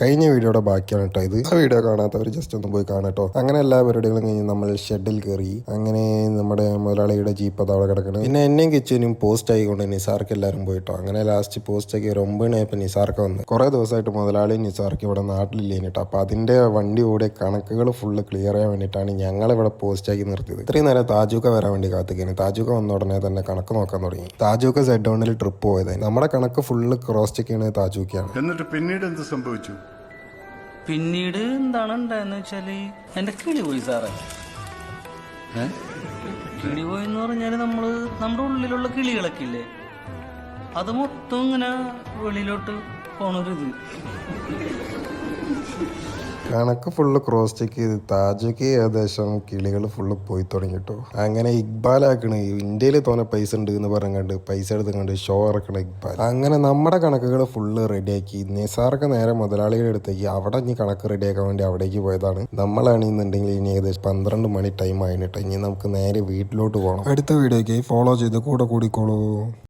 കഴിഞ്ഞ വീഡിയോയുടെ ബാക്കിയാണ് കേട്ടോ ഇത്. ആ വീഡിയോ കാണാത്തവർ ജസ്റ്റ് ഒന്ന് പോയി കാണട്ടോ. അങ്ങനെ എല്ലാ പരിപാടികളും കഴിഞ്ഞ് നമ്മൾ ഷെഡിൽ കയറി. അങ്ങനെ നമ്മുടെ മുതലാളിയുടെ ജീപ്പ് അത് അവിടെ കിടക്കണം. പിന്നെ എന്നെയും കിച്ചനും പോസ്റ്റ് ആയിക്കൊണ്ട് നിസാർക്ക് എല്ലാവരും പോയിട്ടോ. അങ്ങനെ ലാസ്റ്റ് പോസ്റ്റ് ആക്കി ഒരു 9 മണിയായപ്പോൾ നിസാർക്ക് വന്ന്. കുറേ ദിവസമായിട്ട് മുതലാളി നിസാർക്ക് ഇവിടെ നാട്ടിലില്ലേനിട്ടോ. അപ്പോൾ അതിന്റെ വണ്ടി ഓടിയ കണക്കുകൾ ഫുള്ള് ക്ലിയർ ചെയ്യാൻ വേണ്ടിയിട്ടാണ് ഞങ്ങൾ ഇവിടെ പോസ്റ്റ് ആക്കി നിർത്തിയത്. ഇത്രയും നേരം താജൂക്ക വരാൻ വേണ്ടി കാത്തിക്കുന്നു. താജൂക്ക വന്ന ഉടനെ തന്നെ കണക്ക് നോക്കാൻ തുടങ്ങി. താജൂക്ക സെഡ് ഡൗണിൽ ട്രിപ്പ് പോയത്. നമ്മുടെ കണക്ക് ഫുള്ള് ക്രോസ് ചെക്ക് ചെയ്യുന്നത് താജൂക്കയാണ്. എന്നിട്ട് പിന്നീട് എന്ത് സംഭവിച്ചു? പിന്നീട് എന്താണ് ഉണ്ടായെന്ന് വെച്ചാല് എന്റെ കിളി പോയി സാറേ. കിളി പോയെന്ന് പറഞ്ഞാല് നമ്മുടെ ഉള്ളിലുള്ള കിളികളൊക്കെ ഇല്ലേ, അത് മൊത്തം ഇങ്ങനെ വെളിയിലോട്ട് പോണൊരിത്. കണക്ക് ഫുള്ള് ക്രോസ് ചെക്ക് ചെയ്ത് താജയ്ക്ക് ഏകദേശം കിളികൾ ഫുള്ള് പോയി തുടങ്ങിട്ടോ. അങ്ങനെ ഇക്ബാലാക്കണ് ഇന്ത്യയിൽ തോന്നെ പൈസ ഉണ്ട് എന്ന് പറഞ്ഞുകൊണ്ട് പൈസ എടുത്തുകൊണ്ട് ഷോ ഇറക്കണ ഇക്ബാൽ. അങ്ങനെ നമ്മുടെ കണക്കുകൾ ഫുള്ള് റെഡിയാക്കി. നിസാർക്ക് നേരെ മുതലാളിയുടെ അടുത്തേക്ക് അവിടെ ഇനി കണക്ക് റെഡിയാക്കാൻ വേണ്ടി അവിടേക്ക് പോയതാണ്. നമ്മളാണെന്നുണ്ടെങ്കിൽ ഇനി ഏകദേശം 12 മണി ടൈം ആയിട്ടോ. ഇനി നമുക്ക് നേരെ വീട്ടിലോട്ട് പോകണം. അടുത്ത വീഡിയോക്ക് ഫോളോ ചെയ്ത് കൂടെ കൂടിക്കോളൂ.